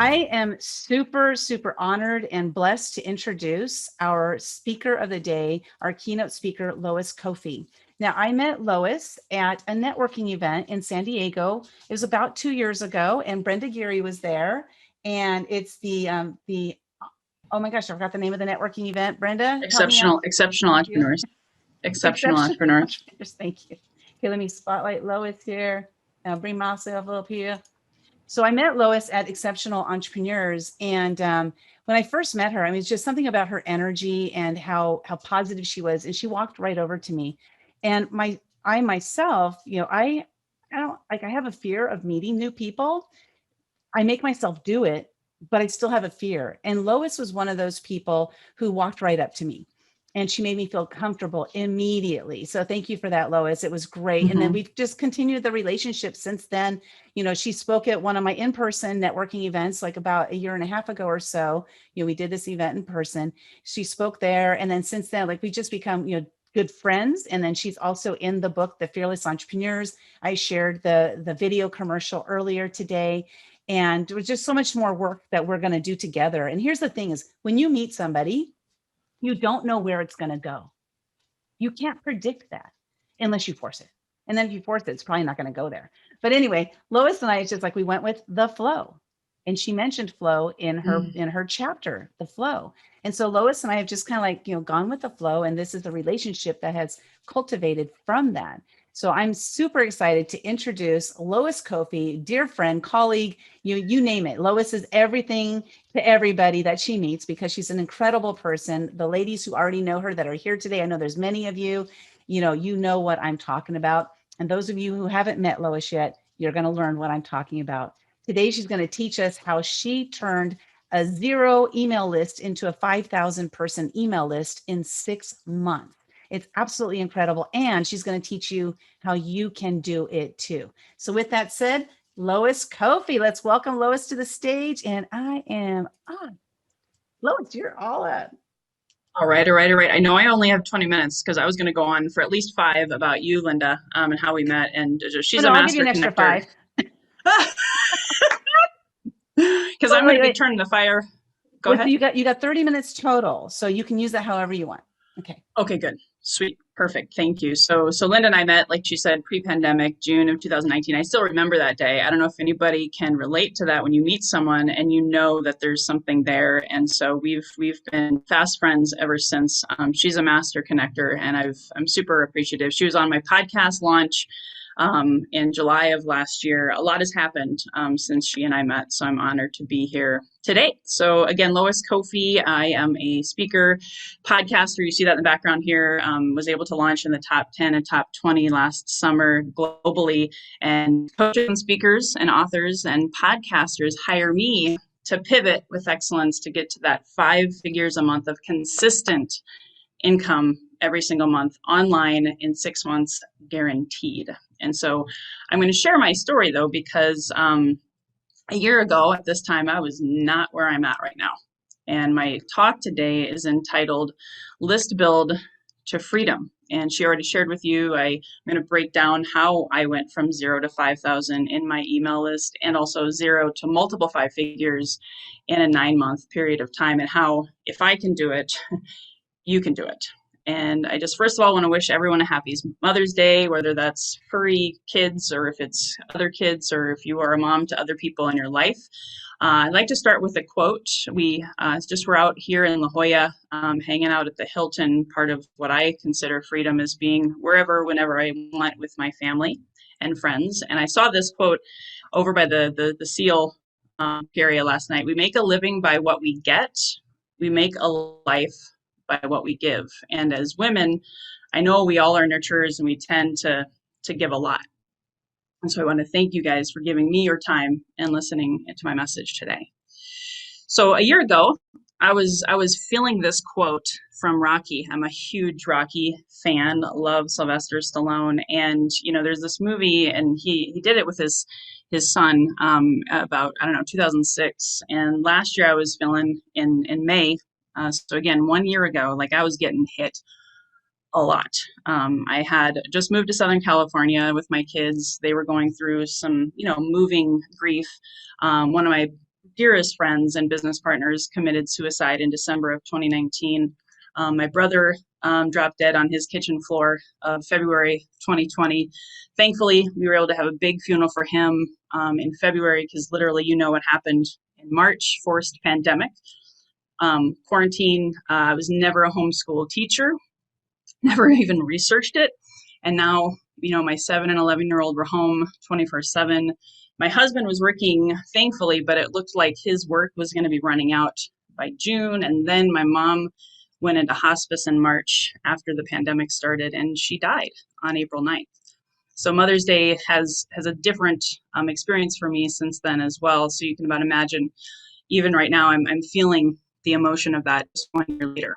I am super, super honored and blessed to introduce our speaker of the day, our keynote speaker, Lois Koffi. Now, I met Lois at a networking event in San Diego. It was about 2 years ago, and Brenda Geary was there. And it's the oh my gosh, I forgot the name of the networking event. Brenda, help me out. Exceptional Thank you. entrepreneurs. Exceptional Exceptional entrepreneurs. entrepreneurs. Thank you. Okay, let me spotlight Lois here. I'll bring myself up here. So I met Lois at Exceptional Entrepreneurs, and when I first met her, I mean, it's just something about her energy and how positive she was. And she walked right over to me, and I myself, I don't like I have a fear of meeting new people. I make myself do it, but I still have a fear. And Lois was one of those people who walked right up to me and she made me feel comfortable immediately. So thank you for that, Lois. It was great. And then Mm-hmm. we've just continued the relationship since then. She spoke at one of my in-person networking events like about a year and a half ago or so. We did this event in person. She spoke there. And then since then, like we just become, good friends. And then she's also in the book, The Fearless Entrepreneurs. I shared the video commercial earlier today. And there was just so much more work that we're going to do together. And here's the thing is when you meet somebody, you don't know where it's going to go. You can't predict that unless you force it. And then if you force it, it's probably not going to go there. But anyway, Lois and I, it's just like we went with the flow. And she mentioned flow in her chapter, the flow. And so Lois and I have just kind of like, gone with the flow. And this is the relationship that has cultivated from that. So I'm super excited to introduce Lois Koffi, dear friend, colleague, you name it. Lois is everything to everybody that she meets because she's an incredible person. The ladies who already know her that are here today, I know there's many of you, you know what I'm talking about. And those of you who haven't met Lois yet, you're going to learn what I'm talking about. Today, she's going to teach us how she turned a 0 email list into a 5,000 person email list in 6 months. It's absolutely incredible. And she's going to teach you how you can do it too. So with that said, Lois Koffi, let's welcome Lois to the stage. And I am on. Lois, you're all up. All right, all right, all right. I know I only have 20 minutes because I was going to go on for at least 5 about you, Lynda, and how we met. And Oh, she's no, a I'll give you master an extra connector. 5. Because I'm going to be turning the fire. Go ahead. You got 30 minutes total, so you can use that however you want. Okay. Okay, good. Sweet. Perfect. Thank you. So Lynda and I met, like she said, pre-pandemic, June of 2019. I still remember that day. I don't know if anybody can relate to that when you meet someone and you know that there's something there. And so we've been fast friends ever since. She's a master connector, and I'm super appreciative. She was on my podcast launch in July of last year. A lot has happened since she and I met, so I'm honored to be here today. So again, Lois Koffi, I am a speaker, podcaster. You see that in the background here. Was able to launch in the top 10 and top 20 last summer globally. And coaches and speakers and authors and podcasters hire me to pivot with excellence to get to that 5 figures a month of consistent income every single month online in 6 months guaranteed. And so I'm going to share my story though, because a year ago at this time, I was not where I'm at right now. And my talk today is entitled List Build to Freedom. And she already shared with you, I'm going to break down how I went from 0 to 5,000 in my email list and also 0 to multiple 5 figures in a 9-month period of time, and how if I can do it, you can do it. And I just first of all want to wish everyone a happy Mother's Day, whether that's furry kids or if it's other kids or if you are a mom to other people in your life. I'd like to start with a quote. We're out here in La Jolla, hanging out at the Hilton. Part of what I consider freedom is being wherever, whenever I want with my family and friends. And I saw this quote over by the seal area last night. We make a living by what we get. We make a life by what we give. And as women, I know we all are nurturers and we tend to give a lot. And so I want to thank you guys for giving me your time and listening to my message today. So a year ago, I was feeling this quote from Rocky. I'm a huge Rocky fan, love Sylvester Stallone. And, there's this movie and he did it with his son about, 2006. And last year I was feeling in May. So again, 1 year ago, like I was getting hit a lot. I had just moved to Southern California with my kids. They were going through some, moving grief. One of my dearest friends and business partners committed suicide in December of 2019. My brother dropped dead on his kitchen floor of February 2020. Thankfully, we were able to have a big funeral for him in February because literally, you know what happened in March, forced pandemic, quarantine. I was never a homeschool teacher, never even researched it. And now, my 7 and 11-year-old were home 24/7. My husband was working, thankfully, but it looked like his work was going to be running out by June. And then my mom went into hospice in March after the pandemic started, and she died on April 9th. So Mother's Day has a different experience for me since then as well. So you can about imagine, even right now, I'm feeling the emotion of that just 1 year later.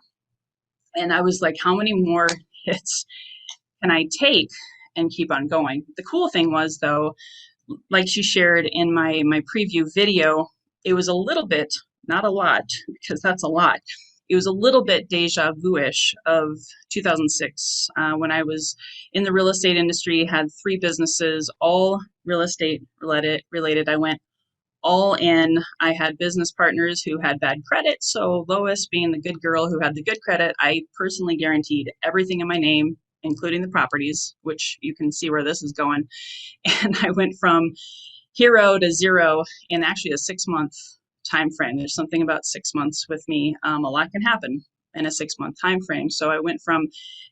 And I was like, how many more hits can I take and keep on going? The cool thing was, though, like she shared in my preview video, it was a little bit, not a lot, because that's a lot. It was a little bit deja vu-ish of 2006 when I was in the real estate industry, had 3 businesses, all real estate related. I went all in. I had business partners who had bad credit. So Lois, being the good girl who had the good credit, I personally guaranteed everything in my name, including the properties, which you can see where this is going. And I went from hero to zero in actually a 6-month time frame. There's something about 6 months with me. A lot can happen in a 6-month time frame. So I went from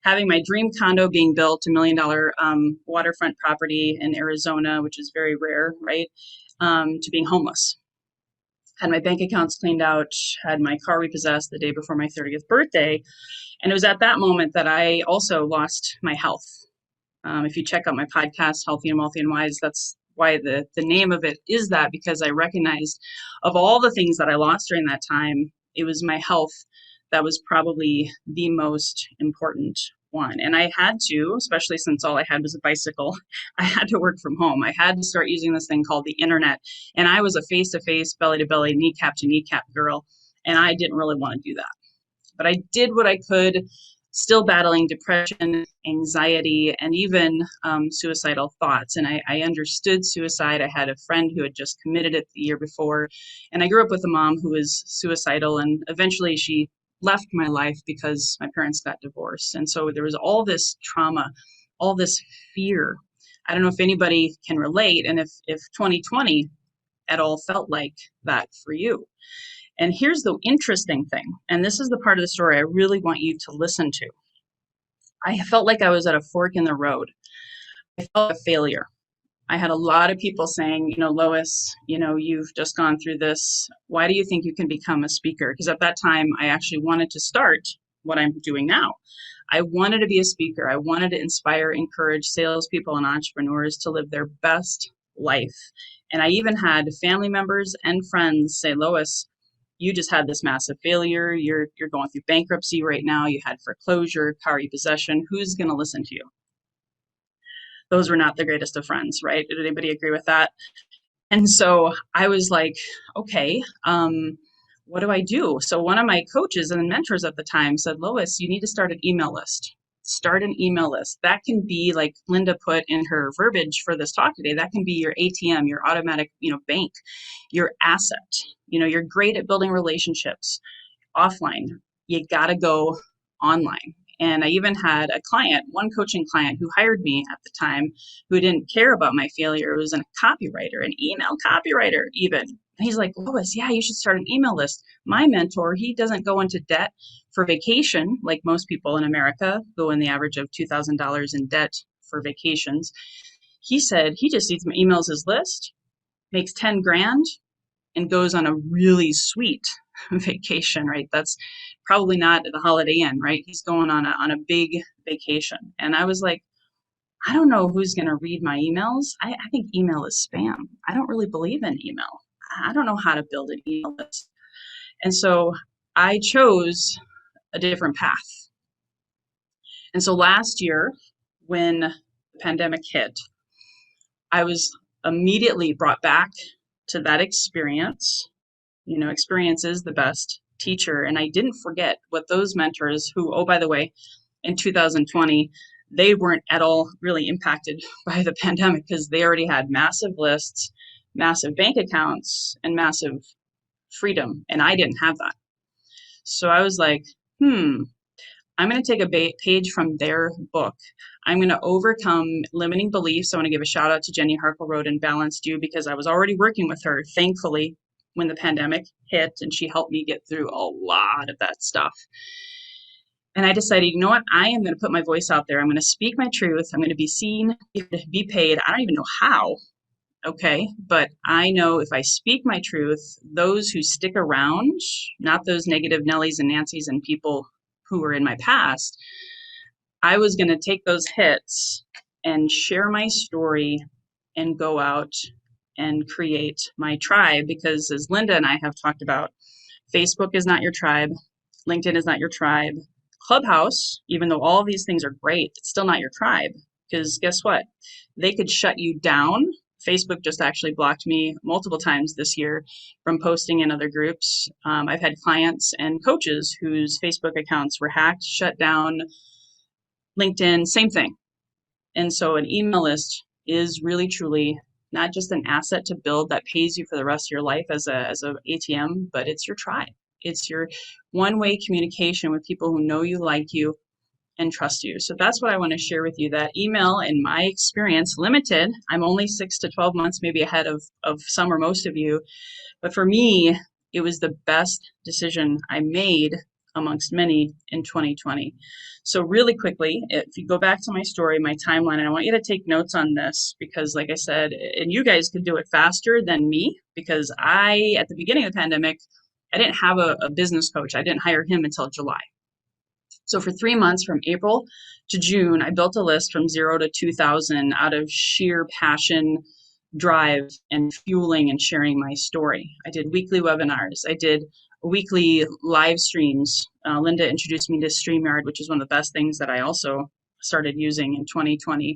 having my dream condo being built, $1 million waterfront property in Arizona, which is very rare, right, to being homeless. Had my bank accounts cleaned out, had my car repossessed the day before my 30th birthday. And it was at that moment that I also lost my health. If you check out my podcast, Healthy and Wealthy and Wise, that's why the name of it is that, because I recognized of all the things that I lost during that time, it was my health that was probably the most important one. And I had to, especially since all I had was a bicycle, I had to work from home. I had to start using this thing called the internet. And I was a face-to-face, belly-to-belly, kneecap-to-kneecap girl. And I didn't really want to do that. But I did what I could, still battling depression, anxiety, and even suicidal thoughts. And I understood suicide. I had a friend who had just committed it the year before. And I grew up with a mom who was suicidal. And eventually she left my life because my parents got divorced. And so there was all this trauma, all this fear. I don't know if anybody can relate, and if 2020 at all felt like that for you. And here's the interesting thing, and this is the part of the story I really want you to listen to. I felt like I was at a fork in the road. I felt a failure. I had a lot of people saying, Lois, you've just gone through this. Why do you think you can become a speaker? Because at that time, I actually wanted to start what I'm doing now. I wanted to be a speaker. I wanted to inspire, encourage salespeople and entrepreneurs to live their best life. And I even had family members and friends say, Lois, you just had this massive failure. You're going through bankruptcy right now. You had foreclosure, car repossession. Who's going to listen to you? Those were not the greatest of friends, right? Did anybody agree with that? And so I was like, okay, what do I do? So one of my coaches and mentors at the time said, Lois, you need to start an email list. Start an email list. That can be, like Lynda put in her verbiage for this talk today, that can be your ATM, your automatic, bank, your asset. You're great at building relationships offline. You got to go online. And I even had a client, one coaching client who hired me at the time, who didn't care about my failure. It was a copywriter, an email copywriter even. And he's like, Lois, yeah, you should start an email list. My mentor, he doesn't go into debt for vacation like most people in America go in the average of $2,000 in debt for vacations. He said he just emails his list, makes 10 grand, and goes on a really sweet vacation, right? That's probably not the Holiday Inn, right? He's going on a big vacation. And I was like, I don't know who's going to read my emails. I think email is spam. I don't really believe in email. I don't know how to build an email list. And so I chose a different path. And so last year, when the pandemic hit, I was immediately brought back to that experience. Experience is the best teacher. And I didn't forget what those mentors who, oh, by the way, in 2020, they weren't at all really impacted by the pandemic because they already had massive lists, massive bank accounts, and massive freedom. And I didn't have that. So I was like, I'm going to take a page from their book. I'm going to overcome limiting beliefs. I want to give a shout out to Jenny Harkle and Balanced You, because I was already working with her, thankfully, when the pandemic hit, and she helped me get through a lot of that stuff. And I decided, you know what? I am going to put my voice out there. I'm going to speak my truth. I'm going to be seen, be paid. I don't even know how. Okay. But I know if I speak my truth, those who stick around, not those negative Nellies and Nancys and people who were in my past, I was going to take those hits and share my story and go out and create my tribe. Because as Lynda and I have talked about, Facebook is not your tribe. LinkedIn is not your tribe. Clubhouse, even though all of these things are great, it's still not your tribe. Because guess what? They could shut you down. Facebook just actually blocked me multiple times this year from posting in other groups. I've had clients and coaches whose Facebook accounts were hacked, shut down. LinkedIn, same thing. And so an email list is really truly not just an asset to build that pays you for the rest of your life as a ATM, but it's your tribe. It's your one-way communication with people who know you, like you, and trust you. So that's what I want to share with you. That email, in my experience, limited. I'm only 6 to 12 months maybe ahead of some or most of you. But for me, it was the best decision I made amongst many in 2020. So really quickly, if you go back to my story, my timeline, and I want you to take notes on this, because like I said, and you guys could do it faster than me, because at the beginning of the pandemic, I didn't have a business coach. I didn't hire him until July. So for 3 months, from April to June, I built a list from 0 to 2,000 out of sheer passion, drive, and fueling and sharing my story. I did weekly webinars. I did weekly live streams. Lynda introduced me to StreamYard, which is one of the best things that I also started using in 2020.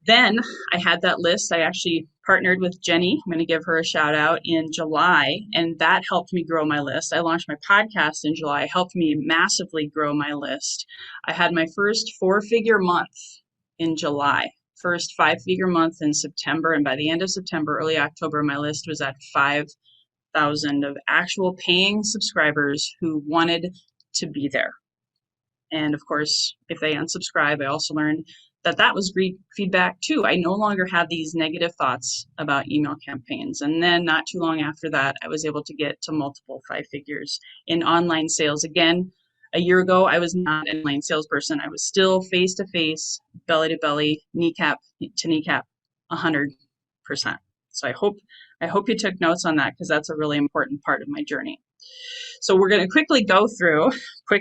Then I had that list. I actually partnered with Jenny. I'm going to give her a shout out in July, and that helped me grow my list. I launched my podcast in July, helped me massively grow my list. I had my first 4-figure month in July, first 5-figure month in September, and by the end of September, early October, my list was at 5,000 of actual paying subscribers who wanted to be there. And of course, if they unsubscribe, I also learned that was great feedback too. I no longer had these negative thoughts about email campaigns. And then not too long after that, I was able to get to multiple 5 figures in online sales. Again, a year ago, I was not an online salesperson. I was still face to face, belly to belly, kneecap to kneecap, 100%. So I hope you took notes on that, because that's a really important part of my journey. So we're going to quickly go through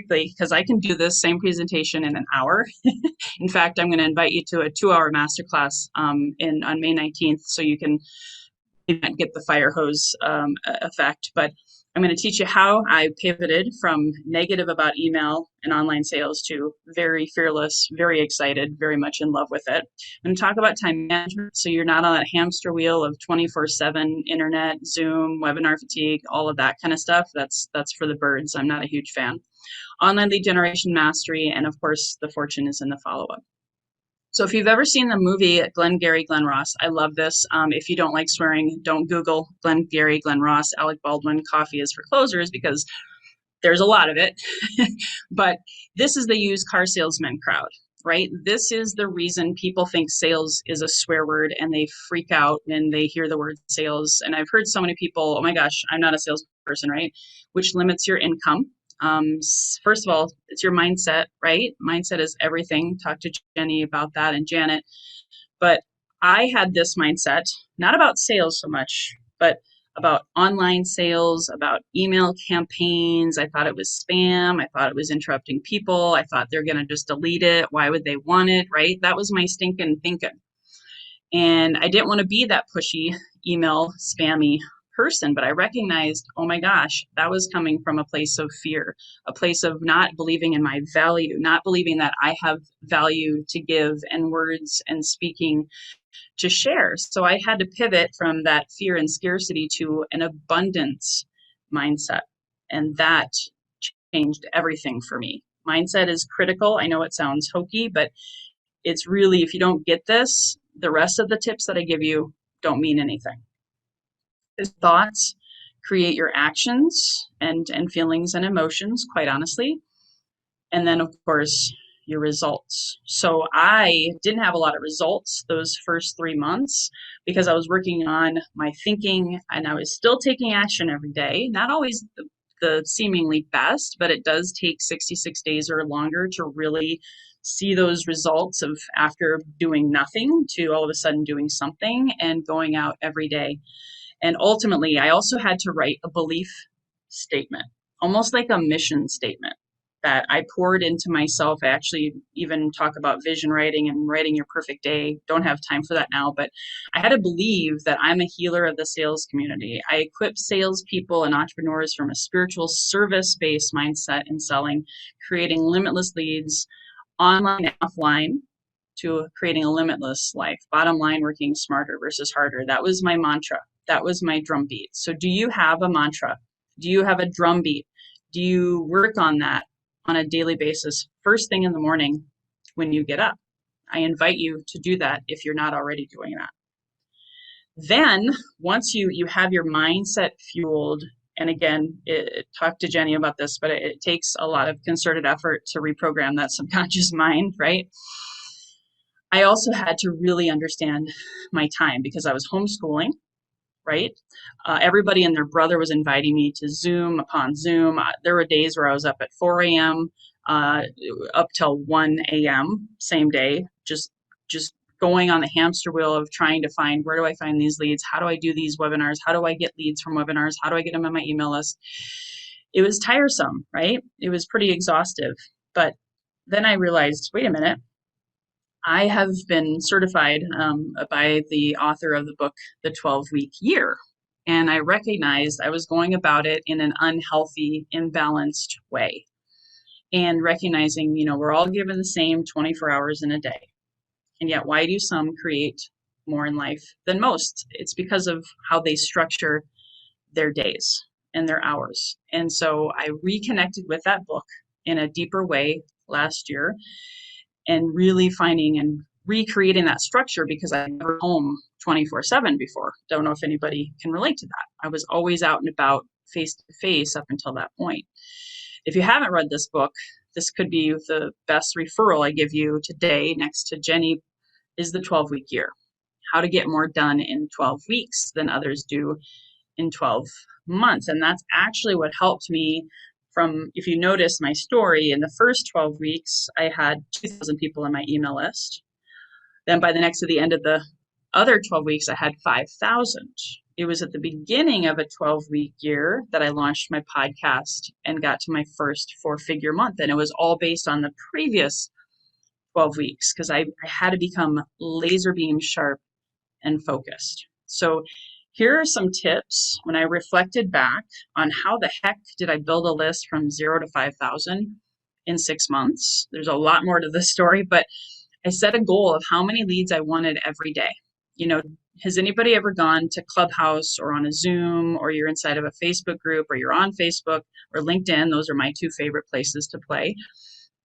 because I can do this same presentation in an hour. In fact, I'm going to invite you to a 2-hour masterclass on May 19th, so you can get the fire hose effect. But I'm going to teach you how I pivoted from negative about email and online sales to very fearless, very excited, very much in love with it. I'm going to talk about time management, so you're not on that hamster wheel of 24/7 internet, Zoom, webinar fatigue, all of that kind of stuff. That's for the birds. I'm not a huge fan. Online lead generation mastery, and of course, the fortune is in the follow-up. So if you've ever seen the movie Glengarry Glen Ross, I love this. If you don't like swearing, don't Google Glengarry Glen Ross, Alec Baldwin, Coffee is for Closers, because there's a lot of it. But this is the used car salesman crowd, right? This is the reason people think sales is a swear word, and they freak out when they hear the word sales. And I've heard so many people, oh my gosh, I'm not a salesperson, right? Which limits your income. First of all, it's your mindset, right? Mindset is everything. Talk to Jenny about that, and Janet. But I had this mindset, not about sales so much, but about online sales, about email campaigns. I thought it was spam. I thought it was interrupting people. I thought they're going to just delete it. Why would they want it, right? That was my stinking thinking. And I didn't want to be that pushy, email, spammy person, but I recognized, oh my gosh, that was coming from a place of fear, a place of not believing in my value, not believing that I have value to give and words and speaking to share. So I had to pivot from that fear and scarcity to an abundance mindset. And that changed everything for me. Mindset is critical. I know it sounds hokey, but it's really, if you don't get this, the rest of the tips that I give you don't mean anything. Thoughts create your actions and feelings and emotions, quite honestly. And then, of course, your results. So I didn't have a lot of results those first 3 months because I was working on my thinking and I was still taking action every day. Not always the seemingly best, but it does take 66 days or longer to really see those results of after doing nothing to all of a sudden doing something and going out every day. And ultimately, I also had to write a belief statement, almost like a mission statement that I poured into myself. I actually even talk about vision writing and writing your perfect day. Don't have time for that now, but I had to believe that I'm a healer of the sales community. I equip salespeople and entrepreneurs from a spiritual service-based mindset in selling, creating limitless leads, online and offline, to creating a limitless life. Bottom line, working smarter versus harder. That was my mantra. That was my drum beat. So do you have a mantra? Do you have a drum beat? Do you work on that on a daily basis, first thing in the morning when you get up? I invite you to do that if you're not already doing that. Then once you have your mindset fueled, and again, talk to Jenny about this, but it takes a lot of concerted effort to reprogram that subconscious mind, right? I also had to really understand my time because I was homeschooling, right? Everybody and their brother was inviting me to Zoom upon Zoom. There were days where I was up at 4 a.m. Up till 1 a.m. same day, just going on the hamster wheel of trying to find, where do I find these leads? How do I do these webinars? How do I get leads from webinars? How do I get them on my email list? It was tiresome, right? It was pretty exhaustive. But then I realized, wait a minute, I have been certified by the author of the book, The 12-Week Year. And I recognized I was going about it in an unhealthy, imbalanced way. And recognizing, we're all given the same 24 hours in a day. And yet, why do some create more in life than most? It's because of how they structure their days and their hours. And so I reconnected with that book in a deeper way last year, and really finding and recreating that structure because I never home 24/7 before. Don't know if anybody can relate to that. I was always out and about face to face up until that point. If you haven't read this book, this could be the best referral I give you today next to Jenny is The 12-Week Year. How to get more done in 12 weeks than others do in 12 months. And that's actually what helped me from, if you notice my story, in the first 12 weeks, I had 2,000 people on my email list. Then by the end of the other 12 weeks, I had 5,000. It was at the beginning of a 12-week year that I launched my podcast and got to my first 4-figure month. And it was all based on the previous 12 weeks because I had to become laser beam sharp and focused. So here are some tips when I reflected back on how the heck did I build a list from 0 to 5,000 in 6 months. There's a lot more to this story, but I set a goal of how many leads I wanted every day. Has anybody ever gone to Clubhouse or on a Zoom, or you're inside of a Facebook group, or you're on Facebook or LinkedIn? Those are my 2 favorite places to play.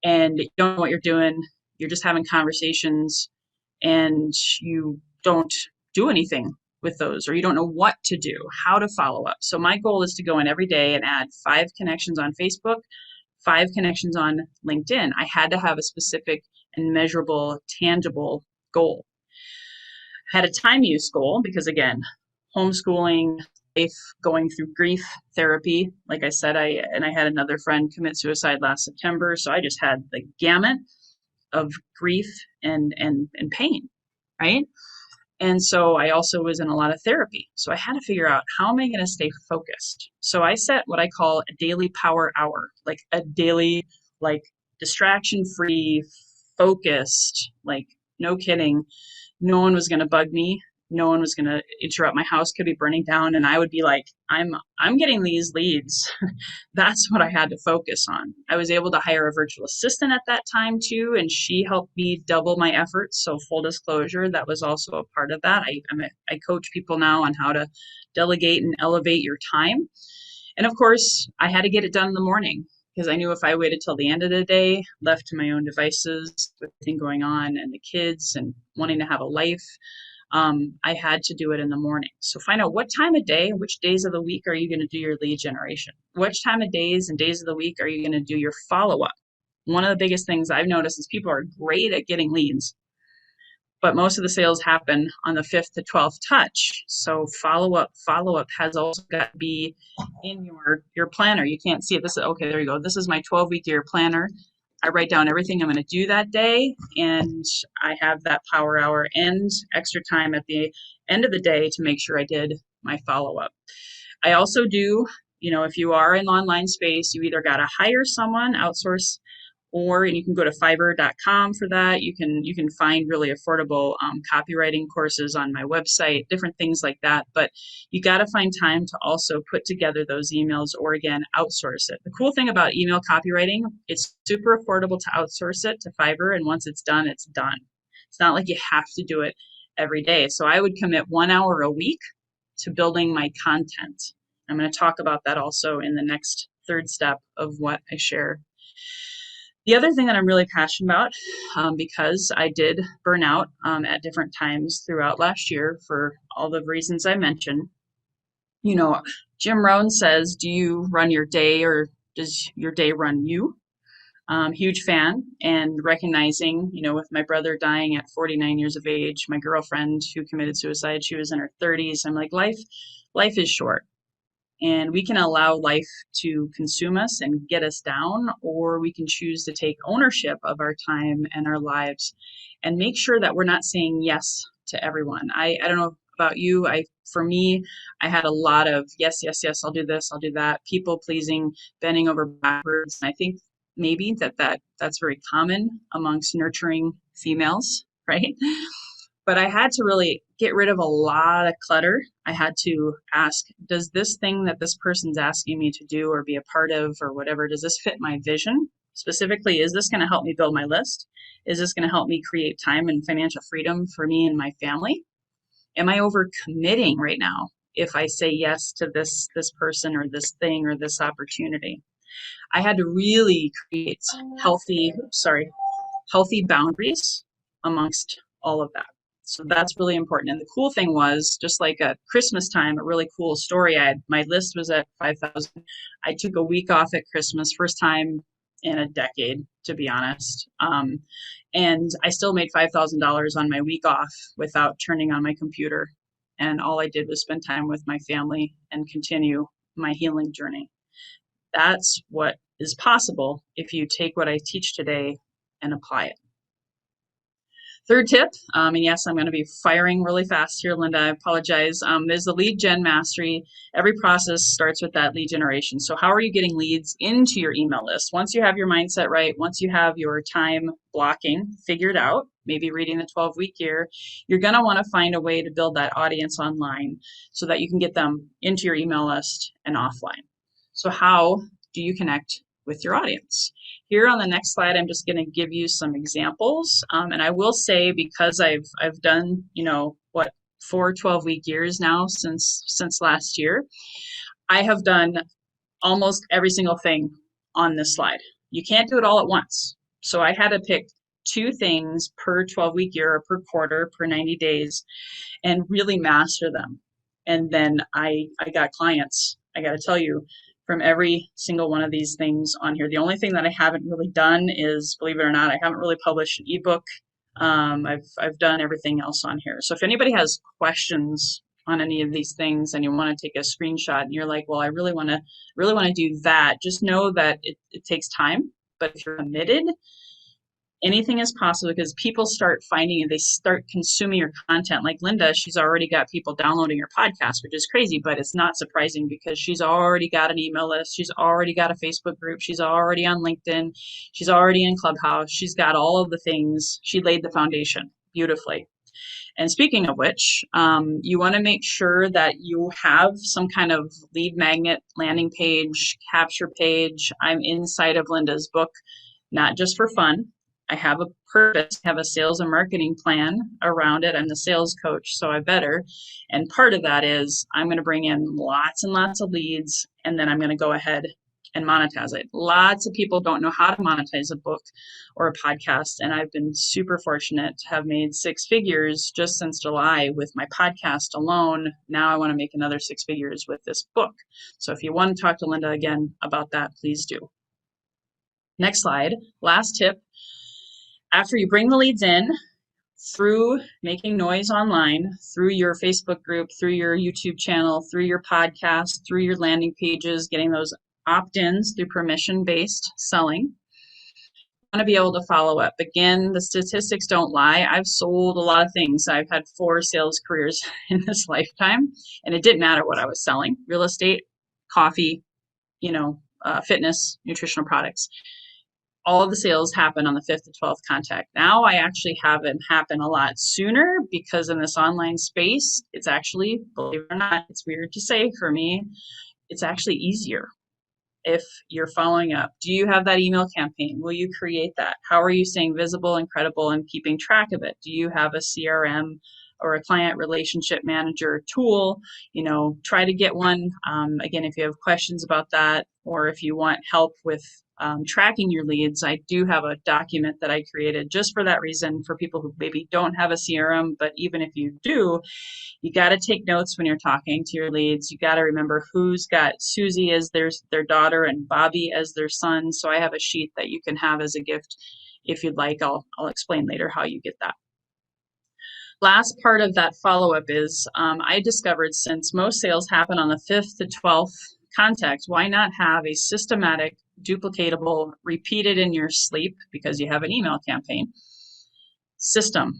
And you don't know what you're doing. You're just having conversations and you don't do anything with those, or you don't know what to do, how to follow up. So my goal is to go in every day and add 5 connections on Facebook, 5 connections on LinkedIn. I had to have a specific and measurable, tangible goal. I had a time use goal because, again, homeschooling, life, going through grief therapy. Like I said, I had another friend commit suicide last September. So I just had the gamut of grief and pain, right? And so I also was in a lot of therapy. So I had to figure out, how am I going to stay focused? So I set what I call a daily power hour, like a daily, distraction-free, focused, no kidding. No one was going to bug me. No one was going to interrupt. My house could be burning down and I would be like, I'm getting these leads. That's what I had to focus on. I was able to hire a virtual assistant at that time too, and she helped me double my efforts. So full disclosure, that was also a part of that. I coach people now on how to delegate and elevate your time. And of course, I had to get it done in the morning because I knew if I waited till the end of the day, left to my own devices with everything going on and the kids and wanting to have a life, I had to do it in the morning. So find out what time of day, which days of the week are you going to do your lead generation? Which time of days and days of the week are you going to do your follow-up? One of the biggest things I've noticed is people are great at getting leads, but most of the sales happen on the 5th to 12th touch. So follow up has also got to be in your planner. You can't see it. This is okay. There you go. This is my 12-week year planner. I write down everything I'm going to do that day, and I have that power hour and extra time at the end of the day to make sure I did my follow up. I also do, if you are in the online space, you either got to hire someone, outsource, and you can go to fiverr.com for that. You can find really affordable copywriting courses on my website, different things like that. But you got to find time to also put together those emails, or again, outsource it. The cool thing about email copywriting, it's super affordable to outsource it to Fiverr, and once it's done, it's done. It's not like you have to do it every day. So I would commit 1 hour a week to building my content. I'm going to talk about that also in the next third step of what I share. The other thing that I'm really passionate about, because I did burn out at different times throughout last year for all the reasons I mentioned. Jim Rohn says, do you run your day or does your day run you? Huge fan, and recognizing, with my brother dying at 49 years of age, my girlfriend who committed suicide, she was in her 30s. I'm like, life is short. And we can allow life to consume us and get us down, or we can choose to take ownership of our time and our lives and make sure that we're not saying yes to everyone. I don't know about you. For me, I had a lot of yes, yes, yes, I'll do this, I'll do that, people pleasing, bending over backwards. And I think maybe that's very common amongst nurturing females, right? But I had to really get rid of a lot of clutter. I had to ask, does this thing that this person's asking me to do or be a part of or whatever, does this fit my vision? Specifically, is this going to help me build my list? Is this going to help me create time and financial freedom for me and my family? Am I overcommitting right now if I say yes to this person or this thing or this opportunity? I had to really create healthy boundaries amongst all of that. So that's really important. And the cool thing was, just like at Christmas time, a really cool story. My list was at 5,000. I took a week off at Christmas, first time in a decade, to be honest. And I still made $5,000 on my week off without turning on my computer. And all I did was spend time with my family and continue my healing journey. That's what is possible if you take what I teach today and apply it. Third tip, and yes, I'm going to be firing really fast here, Lynda, I apologize, is the lead gen mastery. Every process starts with that lead generation. So how are you getting leads into your email list? Once you have your mindset right, once you have your time blocking figured out, maybe reading the 12-week year, you're going to want to find a way to build that audience online so that you can get them into your email list and offline. So how do you connect with your audience? Here on the next slide, I'm just going to give you some examples. And I will say, because I've done, 4 12-week years now since last year, I have done almost every single thing on this slide. You can't do it all at once. So I had to pick 2 things per 12-week year or per quarter, per 90 days, and really master them. And then I got clients, I got to tell you, from every single one of these things on here. The only thing that I haven't really done is, believe it or not, I haven't really published an ebook. I've done everything else on here. So if anybody has questions on any of these things and you want to take a screenshot and you're like, well, I really want to do that, just know that it takes time. But if you're committed, anything is possible, because people start finding and they start consuming your content. Like Lynda, she's already got people downloading her podcast, which is crazy, but it's not surprising because she's already got an email list. She's already got a Facebook group. She's already on LinkedIn. She's already in Clubhouse. She's got all of the things. She laid the foundation beautifully. And speaking of which, you want to make sure that you have some kind of lead magnet, landing page, capture page. I'm inside of Lynda's book, not just for fun. I have a purpose, have a sales and marketing plan around it. I'm the sales coach, so I better. And part of that is I'm going to bring in lots and lots of leads, and then I'm going to go ahead and monetize it. Lots of people don't know how to monetize a book or a podcast, and I've been super fortunate to have made six figures just since July with my podcast alone. Now I want to make another six figures with this book. So if you want to talk to Lynda again about that, please do. Next slide. Last tip. After you bring the leads in, through making noise online, through your Facebook group, through your YouTube channel, through your podcast, through your landing pages, getting those opt-ins through permission-based selling. You want to be able to follow up. Again, the statistics don't lie. I've sold a lot of things. I've had 4 sales careers in this lifetime, and it didn't matter what I was selling. Real estate, coffee, fitness, nutritional products. All of the sales happen on the 5th to 12th contact. Now I actually have it happen a lot sooner because in this online space, it's actually, believe it or not, it's weird to say for me, it's actually easier if you're following up. Do you have that email campaign? Will you create that? How are you staying visible and credible and keeping track of it? Do you have a CRM or a client relationship manager tool? Try to get one. Again, if you have questions about that, or if you want help with tracking your leads, I do have a document that I created just for that reason for people who maybe don't have a CRM, but even if you do, you got to take notes when you're talking to your leads. You got to remember who's got Susie as their daughter and Bobby as their son. So I have a sheet that you can have as a gift if you'd like. I'll explain later how you get that. Last part of that follow-up is I discovered since most sales happen on the 5th to 12th contact, why not have a systematic, duplicatable, repeated in your sleep because you have an email campaign system.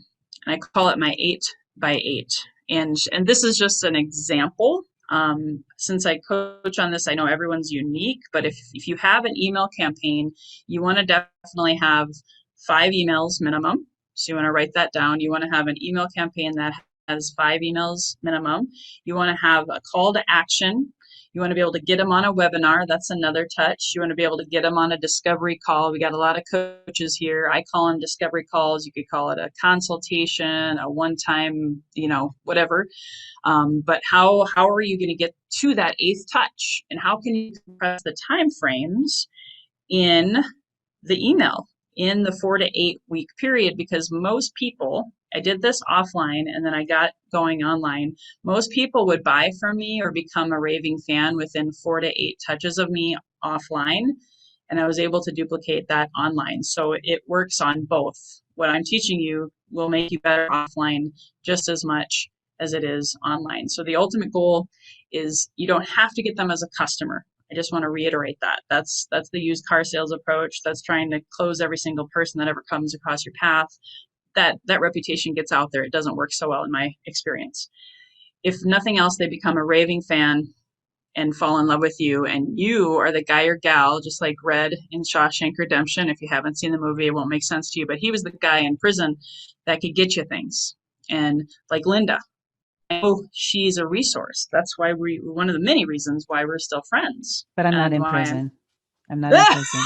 And I call it my 8x8. And this is just an example. Since I coach on this, I know everyone's unique, but if you have an email campaign, you want to definitely have 5 emails minimum. So you want to write that down. You want to have an email campaign that has 5 emails minimum. You want to have a call to action. You want to be able to get them on a webinar. That's another touch. You want to be able to get them on a discovery call. We got a lot of coaches here. I call them discovery calls. You could call it a consultation, a one-time, whatever. But how are you going to get to that 8th touch? And how can you compress the time frames in the email in the 4 to 8 week period? Because most people, I did this offline and then I got going online. Most people would buy from me or become a raving fan within 4 to 8 touches of me offline. And I was able to duplicate that online. So it works on both. What I'm teaching you will make you better offline just as much as it is online. So the ultimate goal is you don't have to get them as a customer. I just want to reiterate that. That's the used car sales approach. That's trying to close every single person that ever comes across your path. That reputation gets out there. It doesn't work so well in my experience. If nothing else, they become a raving fan and fall in love with you, and you are the guy or gal, just like Red in Shawshank Redemption. If you haven't seen the movie, it won't make sense to you, but he was the guy in prison that could get you things. And like Lynda, oh, she's a resource. That's why one of the many reasons why we're still friends. But I'm not in prison. I'm not in prison.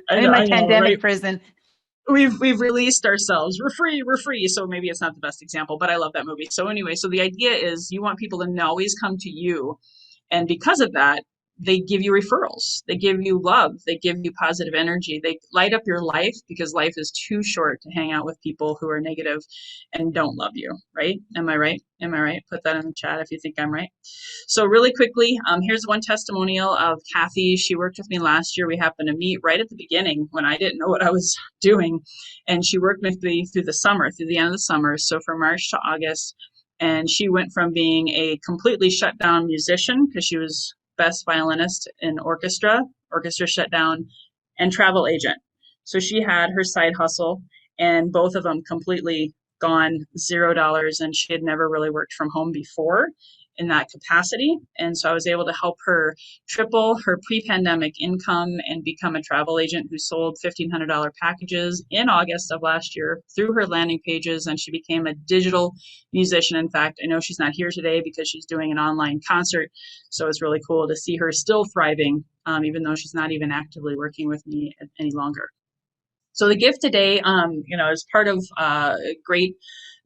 I'm in my pandemic right? Prison. We've released ourselves. We're free. So maybe it's not the best example, but I love that movie. So anyway, so the idea is you want people to always come to you. And because of that, they give you referrals. They give you love. They give you positive energy. They light up your life because life is too short to hang out with people who are negative and don't love you, right? Am I right? Am I right? Put that in the chat if you think I'm right. So really quickly, here's one testimonial of Kathy. She worked with me last year. We happened to meet right at the beginning when I didn't know what I was doing. And she worked with me through the summer, through the end of the summer. So from March to August. And she went from being a completely shut down musician because she was best violinist in orchestra shut down, and travel agent. So she had her side hustle and both of them completely gone, $0. And she had never really worked from home before in that capacity. And so I was able to help her triple her pre-pandemic income and become a travel agent who sold $1,500 packages in August of last year through her landing pages. And she became a digital musician. In fact, I know she's not here today because she's doing an online concert. So it's really cool to see her still thriving, even though she's not even actively working with me any longer. So the gift today, is part of a great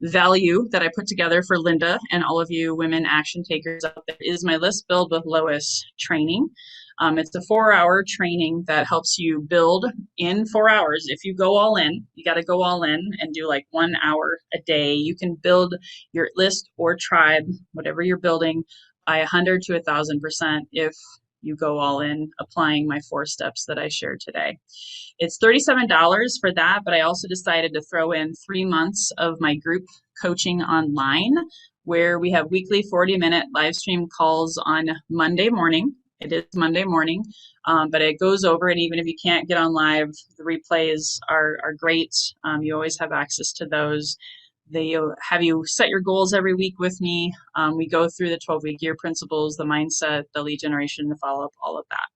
value that I put together for Lynda and all of you women action takers out there is my List Build with Lois training. It's a 4-hour training that helps you build in 4 hours. If you go all in, you got to go all in and do like 1 hour a day. You can build your list or tribe, whatever you're building, by 100 to 1,000% if you go all in applying my 4 steps that I shared today. It's $37 for that, but I also decided to throw in 3 months of my group coaching online, where we have weekly 40-minute live stream calls on Monday morning. It is Monday morning, but it goes over, and even if you can't get on live, the replays are great. You always have access to those. They have you set your goals every week with me. We go through the 12-week year principles, the mindset, the lead generation, the follow-up, all of that.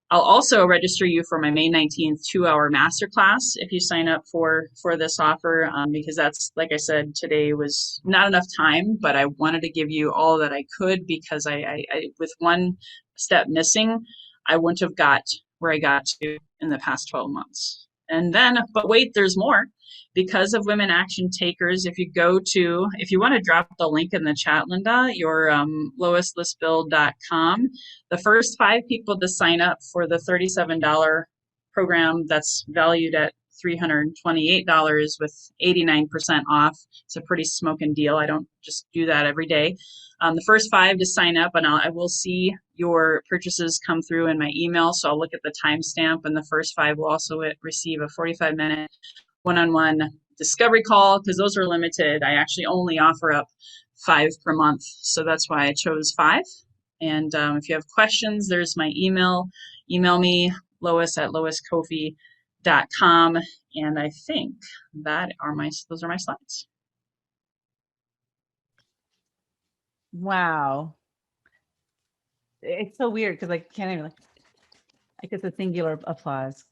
I'll also register you for my May 19th 2-hour masterclass if you sign up for this offer, because that's, like I said, today was not enough time, but I wanted to give you all that I could, because I with one step missing, I wouldn't have got where I got to in the past 12 months. And then, but wait, there's more. Because of women action takers, if you want to drop the link in the chat, Lynda, your loislistbuild.com, the first 5 people to sign up for the $37 program that's valued at $328 with 89% off. It's a pretty smoking deal. I don't just do that every day. The first 5 to sign up, and I will see your purchases come through in my email, so I'll look at the timestamp, and the first 5 will also receive a 45-minute one-on-one discovery call, because those are limited. I actually only offer up 5 per month, so that's why I chose 5. And if you have questions, there's my email. Email me, Lois at loiskoffi.com. And I think those are my slides. Wow. It's so weird because I can't even, I guess a singular applause.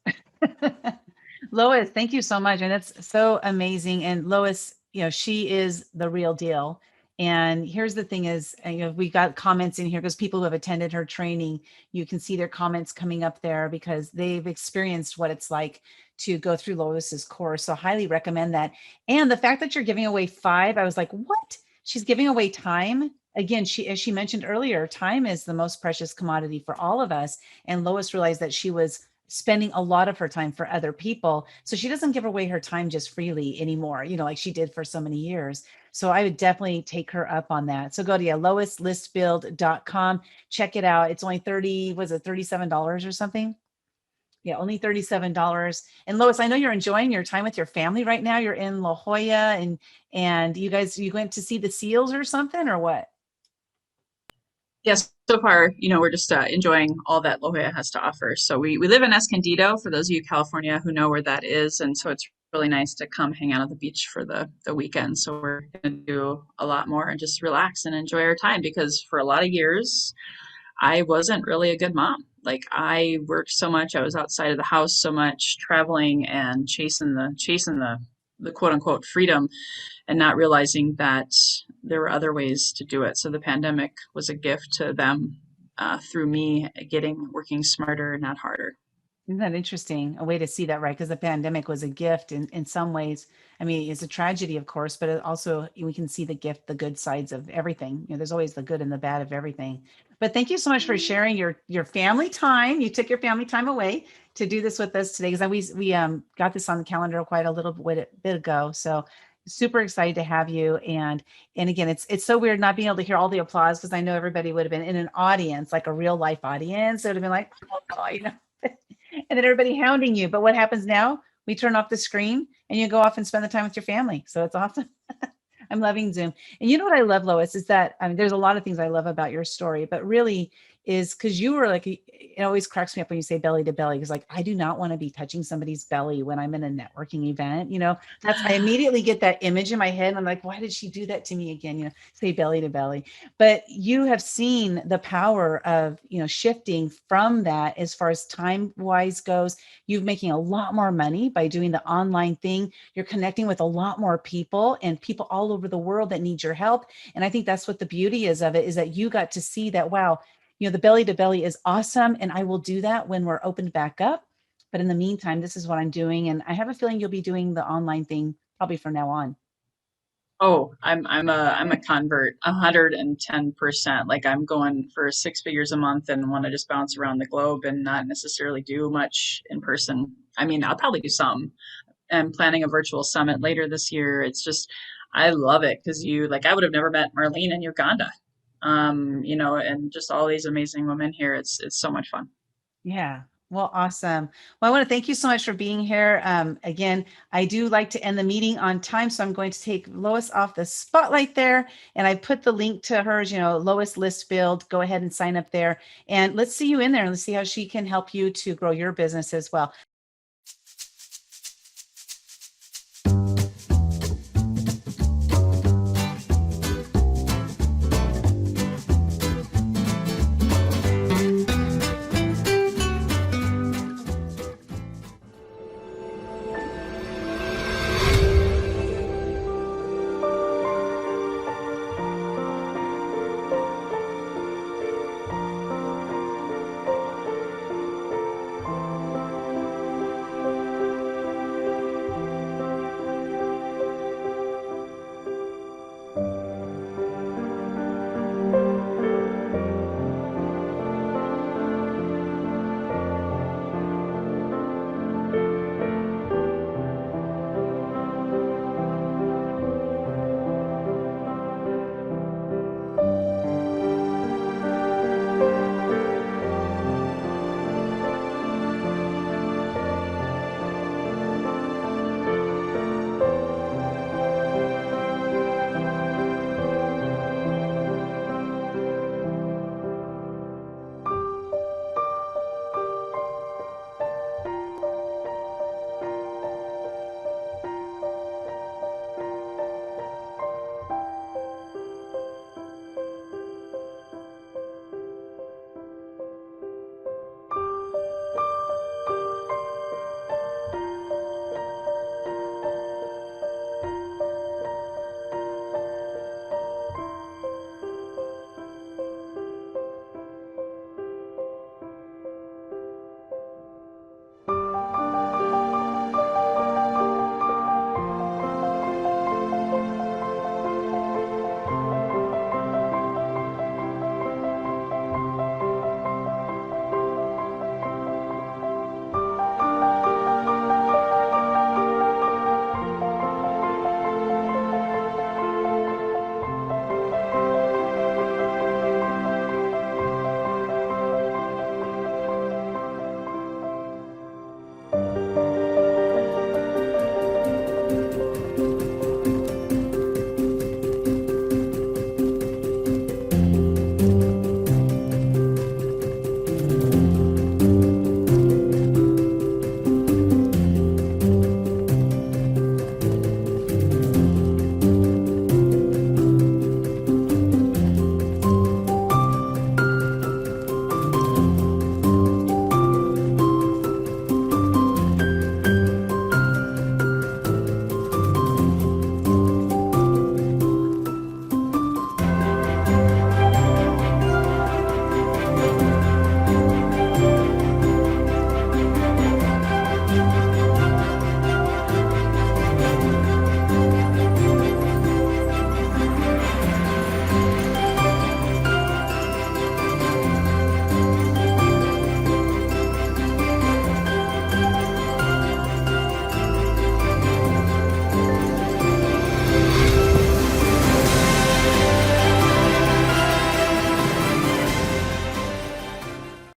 Lois, thank you so much. And that's so amazing. And Lois, she is the real deal. And here's the thing is, we got comments in here because people who have attended her training, you can see their comments coming up there because they've experienced what it's like to go through Lois's course. So highly recommend that. And the fact that you're giving away 5, I was like, what? She's giving away time. Again, as she mentioned earlier, time is the most precious commodity for all of us. And Lois realized that she was spending a lot of her time for other people. So she doesn't give away her time just freely anymore, like she did for so many years. So I would definitely take her up on that. So go to loislistbuild.com, check it out. It's only $37 or something? Yeah, only $37. And Lois, I know you're enjoying your time with your family right now. You're in La Jolla, and you went to see the seals or something, or what? Yes, so far, we're just enjoying all that La Jolla has to offer. So we live in Escondido, for those of you in California who know where that is. And so it's really nice to come hang out at the beach for the weekend. So we're going to do a lot more and just relax and enjoy our time, because for a lot of years, I wasn't really a good mom. Like, I worked so much. I was outside of the house so much, traveling and chasing the quote unquote freedom, and not realizing that there were other ways to do it. So the pandemic was a gift to them, through me working smarter, not harder. Isn't that interesting? A way to see that, right? Because the pandemic was a gift in some ways. I mean, it's a tragedy, of course, but it also, we can see the gift, the good sides of everything. There's always the good and the bad of everything. But thank you so much for sharing your family time. You took your family time away to do this with us today, because we got this on the calendar quite a little bit ago. So super excited to have you. And again, it's so weird not being able to hear all the applause, because I know everybody would have been in an audience, like a real life audience. It would have been like, oh, and then everybody hounding you. But what happens now? We turn off the screen and you go off and spend the time with your family. So it's awesome. I'm loving Zoom. And you know what I love, Lois, is that, there's a lot of things I love about your story, but really is because you were like, it always cracks me up when you say belly to belly, because like, I do not want to be touching somebody's belly when I'm in a networking event. I immediately get that image in my head. And I'm like, why did she do that to me again? Say belly to belly. But you have seen the power of, shifting from that as far as time wise goes. You're making a lot more money by doing the online thing. You're connecting with a lot more people, and people all over the world that need your help. And I think that's what the beauty is of it, is that you got to see that, wow, the belly to belly is awesome. And I will do that when we're opened back up. But in the meantime, this is what I'm doing. And I have a feeling you'll be doing the online thing probably from now on. Oh, I'm a convert, 110%. Like I'm going for 6 figures a month and want to just bounce around the globe and not necessarily do much in person. I mean, I'll probably do some. I'm planning a virtual summit later this year. It's just, I love it because I would have never met Marlene in Uganda. And just all these amazing women here. It's so much fun. Yeah. Well, awesome. Well, I want to thank you so much for being here. Again, I do like to end the meeting on time, so I'm going to take Lois off the spotlight there. And I put the link to hers, Lois List Build. Go ahead and sign up there. And let's see you in there and let's see how she can help you to grow your business as well.